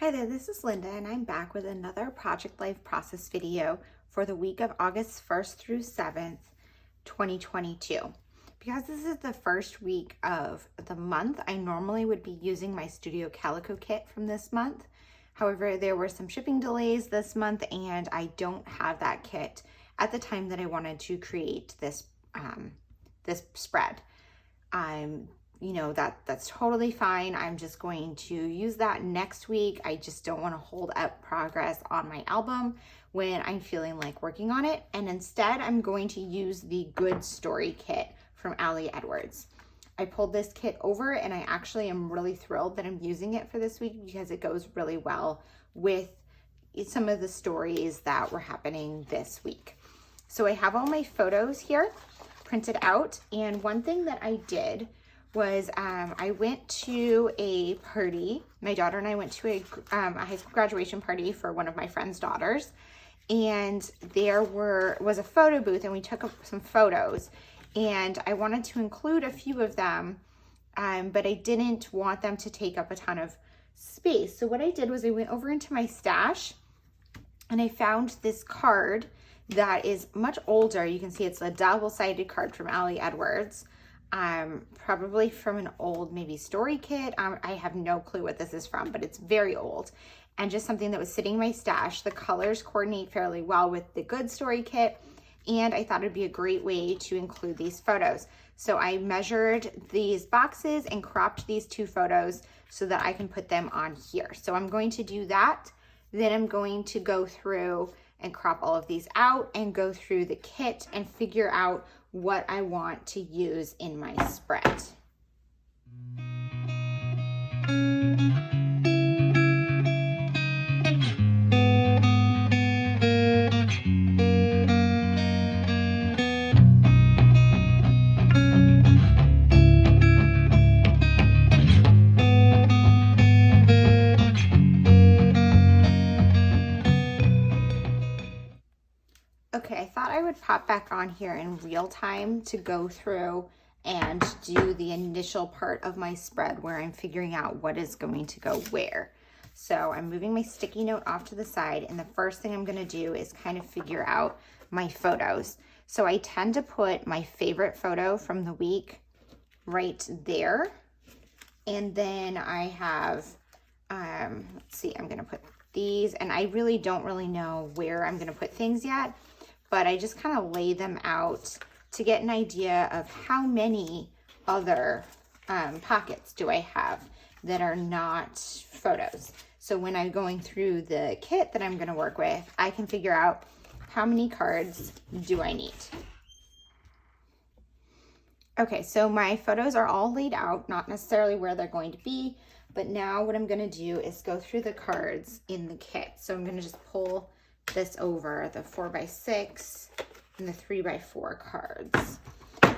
Hi there, this is Linda and I'm back with another Project Life Process video for the week of August 1st through 7th, 2022. Because this is the first week of the month, I normally would be using my Studio Calico kit from this month. However, there were some shipping delays this month and I don't have that kit at the time that I wanted to create this, this spread. That's totally fine. I'm just going to use that next week. I just don't want to hold up progress on my album when I'm feeling like working on it. And instead, I'm going to use the Good Story kit from Ali Edwards. I pulled this kit over and I actually am really thrilled that I'm using it for this week because it goes really well with some of the stories that were happening this week. So I have all my photos here printed out. And one thing that I did was I went to a party. My daughter and I went to a high school graduation party for one of my friend's daughters, and there was a photo booth and we took some photos, and I wanted to include a few of them, but I didn't want them to take up a ton of space. So what I did was I went over into my stash and I found this card that is much older. You can see it's a double-sided card from Ali Edwards. Probably from an old maybe story kit. I have no clue what this is from, but it's very old and just something that was sitting in my stash. The colors coordinate fairly well with the Good Story kit, and I thought it'd be a great way to include these photos. So I measured these boxes and cropped these two photos so that I can put them on here. So I'm going to do that. Then I'm going to go through and crop all of these out and go through the kit and figure out what I want to use in my spread. Okay, I thought I would pop back on here in real time to go through and do the initial part of my spread where I'm figuring out what is going to go where. So I'm moving my sticky note off to the side, and the first thing I'm gonna do is kind of figure out my photos. So I tend to put my favorite photo from the week right there. And then I have, let's see, I'm gonna put these, and I really don't know where I'm gonna put things yet, but I just kind of lay them out to get an idea of how many other pockets do I have that are not photos. So when I'm going through the kit that I'm gonna work with, I can figure out how many cards do I need. Okay, so my photos are all laid out, not necessarily where they're going to be, but now what I'm gonna do is go through the cards in the kit. So I'm gonna just pull this over, the 4x6 and the 3x4 cards.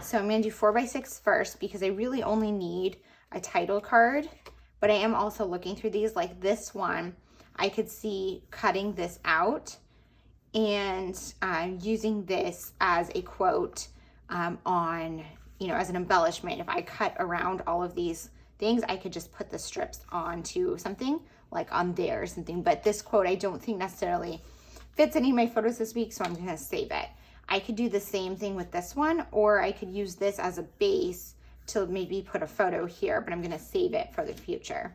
So I'm going to do 4x6 first because I really only need a title card, but I am also looking through these. Like this one, I could see cutting this out and using this as a quote on, as an embellishment. If I cut around all of these things, I could just put the strips onto something like on there or something. But this quote, I don't think necessarily fits any of my photos this week, so I'm gonna save it. I could do the same thing with this one, or I could use this as a base to maybe put a photo here, but I'm gonna save it for the future.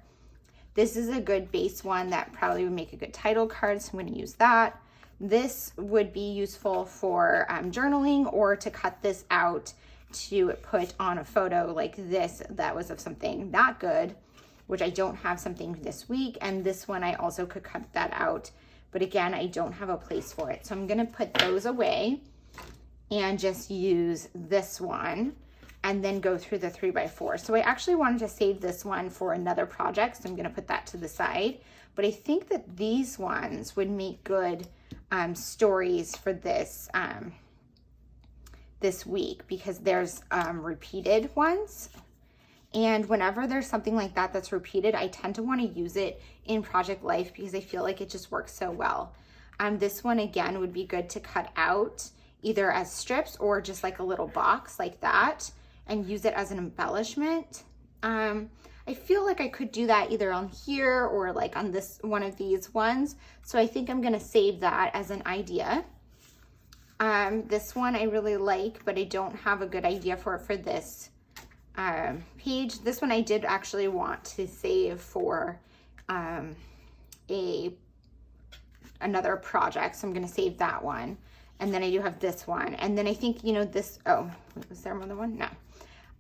This is a good base one that probably would make a good title card, so I'm gonna use that. This would be useful for journaling, or to cut this out to put on a photo like this that was of something not good, which I don't have something this week, and this one I also could cut that out. But again, I don't have a place for it. So I'm gonna put those away and just use this one and then go through the 3x4. So I actually wanted to save this one for another project, so I'm gonna put that to the side. But I think that these ones would make good stories for this, this week, because there's repeated ones. And whenever there's something like that that's repeated, I tend to want to use it in Project Life because I feel like it just works so well. This one, again, would be good to cut out either as strips or just like a little box like that and use it as an embellishment. I I feel like I could do that either on here or like on this one of these ones. So I think I'm gonna save that as an idea. This one I really like, but I don't have a good idea for this page. This one I did actually want to save for another project, so I'm going to save that one. And then I do have this one, and then I think, you know, this, oh, was there another one? No.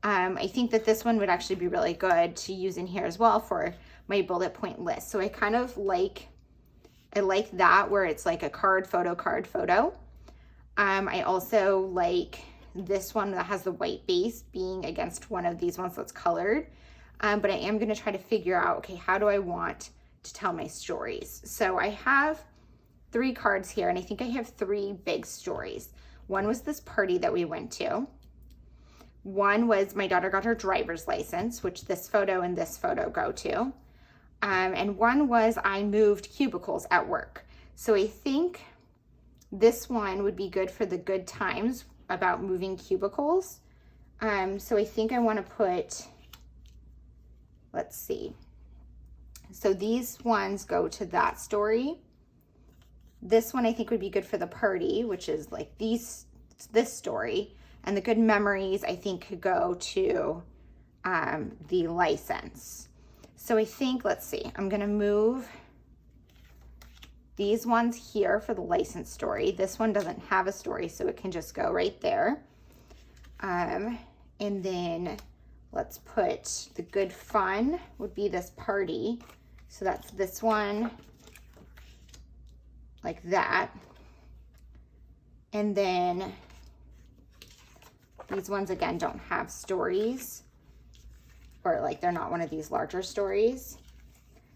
I think that this one would actually be really good to use in here as well for my bullet point list. So I kind of like, I like that where it's like a card, photo. I also like this one that has the white base being against one of these ones that's colored. But I am going to try to figure out, okay, how do I want to tell my stories? So I have 3 cards here, and I think I have 3 big stories. One was this party that we went to. One was my daughter got her driver's license, which this photo and this photo go to. And one was I moved cubicles at work. So I think this one would be good for the good times about moving cubicles. So I think I want to put, let's see. So these ones go to that story. This one I think would be good for the party, which is like this story. And the good memories I think could go to the license. So I think, let's see, I'm gonna move these ones here for the license story. This one doesn't have a story, so it can just go right there. And then let's put the good fun would be this party. So that's this one, like that. And then these ones, again, don't have stories, or like they're not one of these larger stories.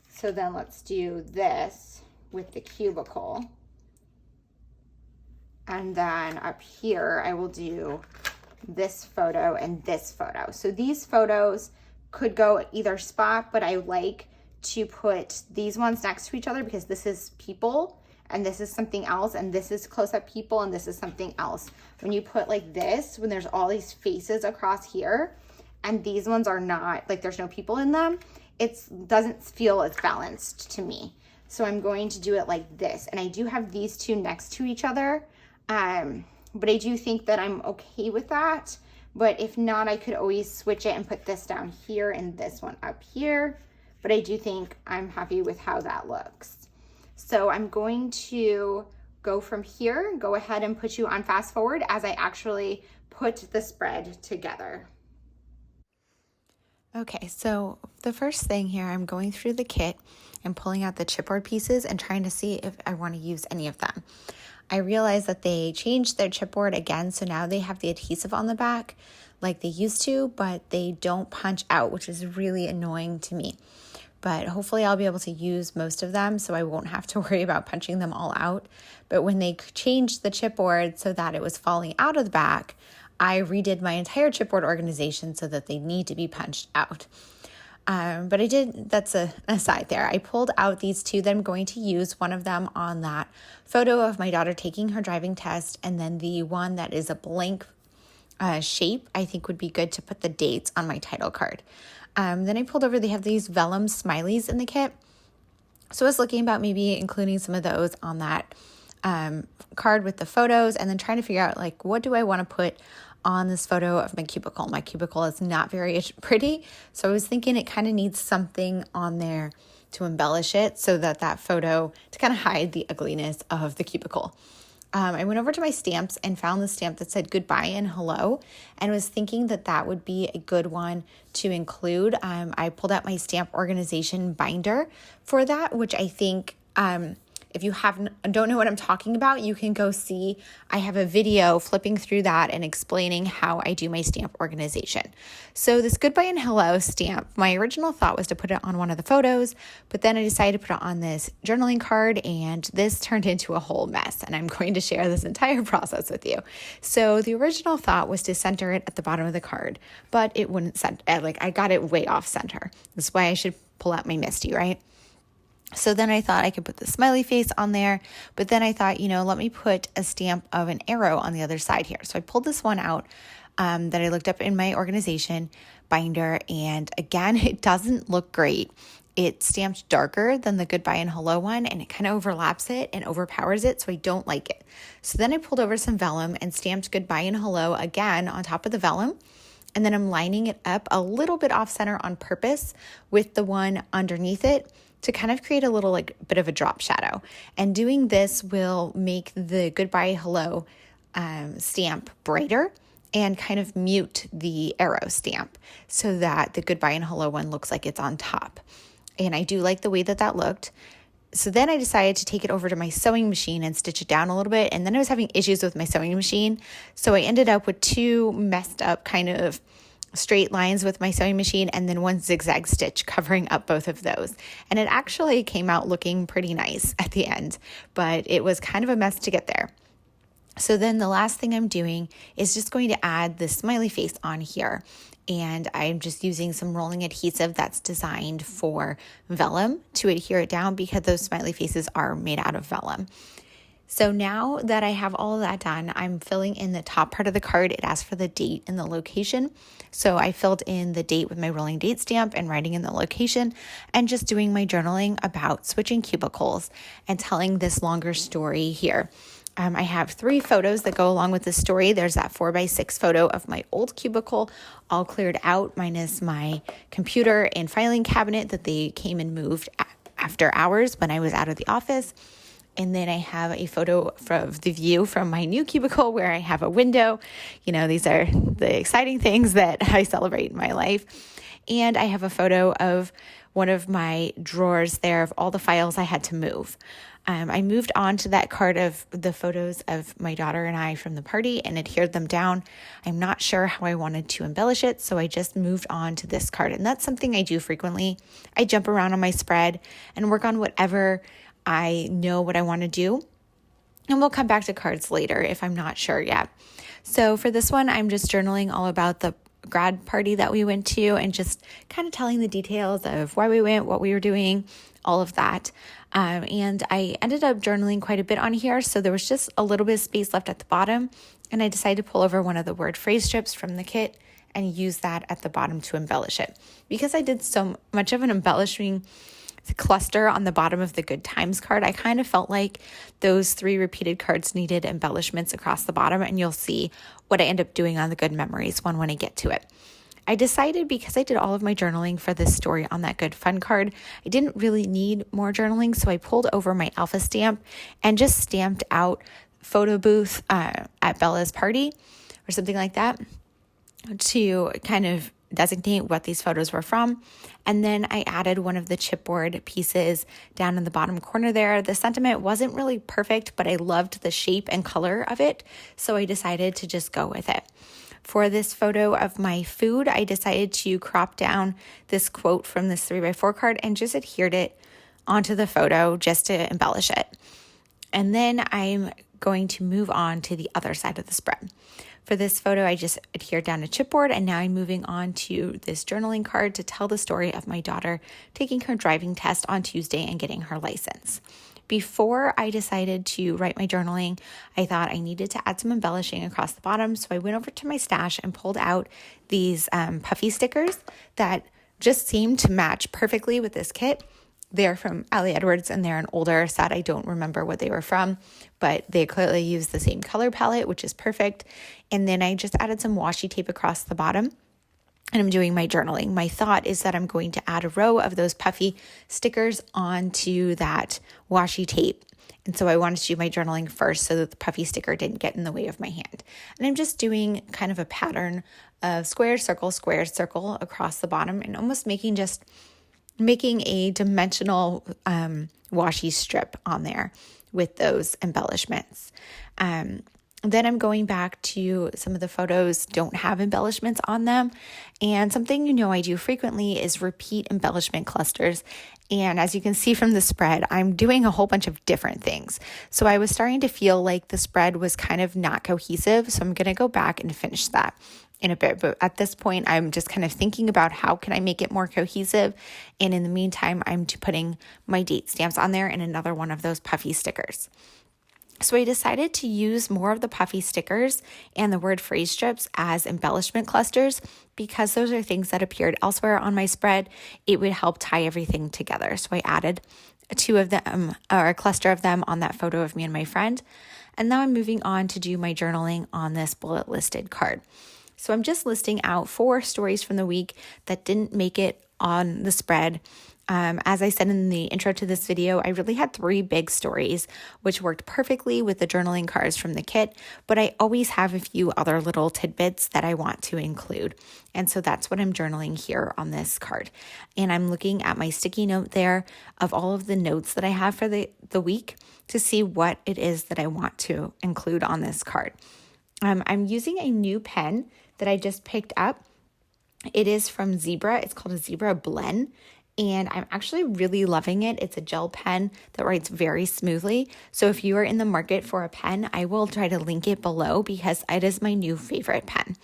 So then let's do this with the cubicle. And then up here, I will do this photo and this photo. So these photos could go either spot, but I like to put these ones next to each other because this is people and this is something else, and this is close-up people and this is something else. When you put like this, when there's all these faces across here and these ones are not, like there's no people in them, it doesn't feel as balanced to me. So I'm going to do it like this. And I do have these two next to each other, but I do think that I'm okay with that. But if not, I could always switch it and put this down here and this one up here. But I do think I'm happy with how that looks. So I'm going to go from here, go ahead and put you on fast forward as I actually put the spread together. Okay, so the first thing here, I'm going through the kit and pulling out the chipboard pieces and trying to see if I want to use any of them. I realized that they changed their chipboard again, so now they have the adhesive on the back like they used to, but they don't punch out, which is really annoying to me. But hopefully I'll be able to use most of them so I won't have to worry about punching them all out. But when they changed the chipboard so that it was falling out of the back, I redid my entire chipboard organization so that they need to be punched out. But I did, that's an aside there. I pulled out these two that I'm going to use, one of them on that photo of my daughter taking her driving test, and then the one that is a blank shape, I think would be good to put the dates on my title card. Then I pulled over, they have these vellum smileys in the kit. So I was looking about maybe including some of those on that card with the photos, and then trying to figure out like, what do I want to put on this photo of my cubicle. My cubicle is not very pretty, so I was thinking it kind of needs something on there to embellish it so that that photo, to kind of hide the ugliness of the cubicle. I went over to my stamps and found the stamp that said goodbye and hello, and was thinking that that would be a good one to include. I pulled out my stamp organization binder for that, which I think if you don't know what I'm talking about, you can go see. I have a video flipping through that and explaining how I do my stamp organization. So this goodbye and hello stamp, my original thought was to put it on one of the photos, but then I decided to put it on this journaling card, and this turned into a whole mess, and I'm going to share this entire process with you. So the original thought was to center it at the bottom of the card, but it wouldn't center, I got it way off center. That's why I should pull out my Misty, right? So then I thought I could put the smiley face on there, but then I thought, let me put a stamp of an arrow on the other side here. So I pulled this one out that I looked up in my organization binder. And again, it doesn't look great. It's stamped darker than the goodbye and hello one, and it kind of overlaps it and overpowers it, so I don't like it. So then I pulled over some vellum and stamped goodbye and hello again on top of the vellum. And then I'm lining it up a little bit off center on purpose with the one underneath it to kind of create a little like bit of a drop shadow. And doing this will make the goodbye hello stamp brighter and kind of mute the arrow stamp so that the goodbye and hello one looks like it's on top. And I do like the way that that looked. So then I decided to take it over to my sewing machine and stitch it down a little bit. And then I was having issues with my sewing machine. So I ended up with two messed up kind of straight lines with my sewing machine and then one zigzag stitch covering up both of those. And it actually came out looking pretty nice at the end, but it was kind of a mess to get there. So then the last thing I'm doing is just going to add this smiley face on here. And I'm just using some rolling adhesive that's designed for vellum to adhere it down because those smiley faces are made out of vellum. So now that I have all of that done, I'm filling in the top part of the card. It asks for the date and the location. So I filled in the date with my rolling date stamp and writing in the location and just doing my journaling about switching cubicles and telling this longer story here. I have 3 photos that go along with the story. There's that 4x6 photo of my old cubicle all cleared out, minus my computer and filing cabinet that they came and moved after hours when I was out of the office. And then I have a photo of the view from my new cubicle where I have a window. You know, these are the exciting things that I celebrate in my life. And I have a photo of one of my drawers there of all the files I had to move. I moved on to that card of the photos of my daughter and I from the party and adhered them down. I'm not sure how I wanted to embellish it, so I just moved on to this card. And that's something I do frequently. I jump around on my spread and work on whatever I know what I want to do. And we'll come back to cards later if I'm not sure yet. So for this one, I'm just journaling all about the grad party that we went to and just kind of telling the details of why we went, what we were doing, all of that. And I ended up journaling quite a bit on here. So there was just a little bit of space left at the bottom. And I decided to pull over one of the word phrase strips from the kit and use that at the bottom to embellish it. Because I did so much of an embellishing cluster on the bottom of the Good Times card, I kind of felt like those 3 repeated cards needed embellishments across the bottom, and you'll see what I end up doing on the Good Memories one when I get to it. I decided because I did all of my journaling for this story on that Good Fun card, I didn't really need more journaling, so I pulled over my alpha stamp and just stamped out photo booth at Bella's party or something like that to kind of designate what these photos were from. And then I added one of the chipboard pieces down in the bottom corner there. The sentiment wasn't really perfect, but I loved the shape and color of it, so I decided to just go with it. For this photo of my food, I decided to crop down this quote from this 3x4 card and just adhered it onto the photo just to embellish it. And then I'm going to move on to the other side of the spread. For this photo, I just adhered down a chipboard, and now I'm moving on to this journaling card to tell the story of my daughter taking her driving test on Tuesday and getting her license. Before I decided to write my journaling, I thought I needed to add some embellishing across the bottom, so I went over to my stash and pulled out these puffy stickers that just seemed to match perfectly with this kit. They're from Ali Edwards, and they're an older set. I don't remember what they were from, but they clearly use the same color palette, which is perfect. And then I just added some washi tape across the bottom, and I'm doing my journaling. My thought is that I'm going to add a row of those puffy stickers onto that washi tape. And so I wanted to do my journaling first so that the puffy sticker didn't get in the way of my hand. And I'm just doing kind of a pattern of square, circle across the bottom, and almost making a dimensional washi strip on there with those embellishments. Then I'm going back to some of the photos don't have embellishments on them. And something I do frequently is repeat embellishment clusters. And as you can see from the spread, I'm doing a whole bunch of different things. So I was starting to feel like the spread was kind of not cohesive. So I'm going to go back and finish that in a bit. But at this point, I'm just kind of thinking about how can I make it more cohesive. And in the meantime, I'm putting my date stamps on there and another one of those puffy stickers. So I decided to use more of the puffy stickers and the word phrase strips as embellishment clusters because those are things that appeared elsewhere on my spread. It would help tie everything together. So I added two of them, or a cluster of them, on that photo of me and my friend. And now I'm moving on to do my journaling on this bullet listed card. So I'm just listing out 4 stories from the week that didn't make it on the spread. As I said in the intro to this video, I really had 3 big stories, which worked perfectly with the journaling cards from the kit, but I always have a few other little tidbits that I want to include. And so that's what I'm journaling here on this card. And I'm looking at my sticky note there of all of the notes that I have for the week to see what it is that I want to include on this card. I'm using a new pen that I just picked up. It is from Zebra. It's called a Zebra Blend. And I'm actually really loving it. It's a gel pen that writes very smoothly. So if you are in the market for a pen, I will try to link it below because it is my new favorite pen.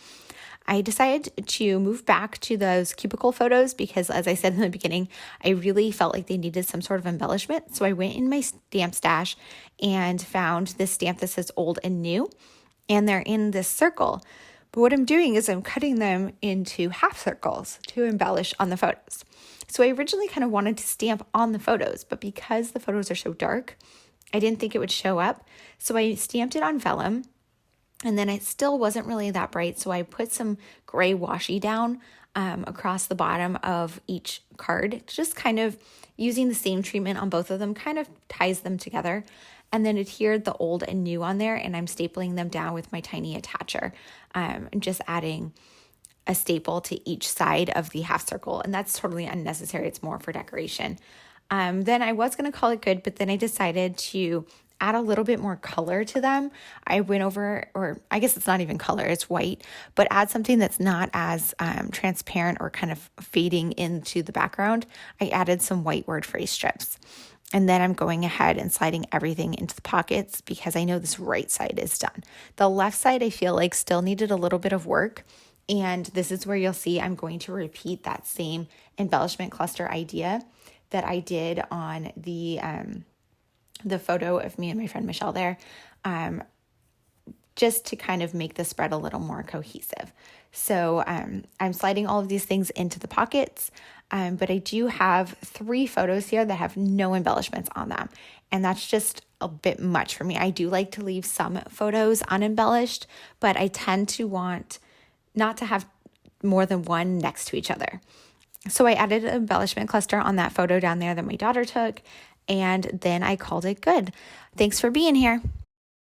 I decided to move back to those cubicle photos because, as I said in the beginning, I really felt like they needed some sort of embellishment. So I went in my stamp stash and found this stamp that says old and new, and they're in this circle. But what I'm doing is I'm cutting them into half circles to embellish on the photos. So I originally kind of wanted to stamp on the photos, but because the photos are so dark, I didn't think it would show up. So I stamped it on vellum, and then it still wasn't really that bright. So I put some gray washi down across the bottom of each card, just kind of using the same treatment on both of them, kind of ties them together. And then adhered the old and new on there, and I'm stapling them down with my tiny attacher. And just adding a staple to each side of the half circle, and that's totally unnecessary. It's more for decoration. Then I was going to call it good, but then I decided to add a little bit more color to them. I went over, or I guess it's not even color, it's white, but add something that's not as transparent or kind of fading into the background. I added some white word phrase strips. And then I'm going ahead and sliding everything into the pockets because I know this right side is done. The left side I feel like still needed a little bit of work. And this is where you'll see I'm going to repeat that same embellishment cluster idea that I did on the photo of me and my friend Michelle there, just to kind of make the spread a little more cohesive. So I'm sliding all of these things into the pockets, but I do have 3 photos here that have no embellishments on them. And that's just a bit much for me. I do like to leave some photos unembellished, but I tend to want not to have more than one next to each other. So I added an embellishment cluster on that photo down there that my daughter took, and then I called it good. Thanks for being here.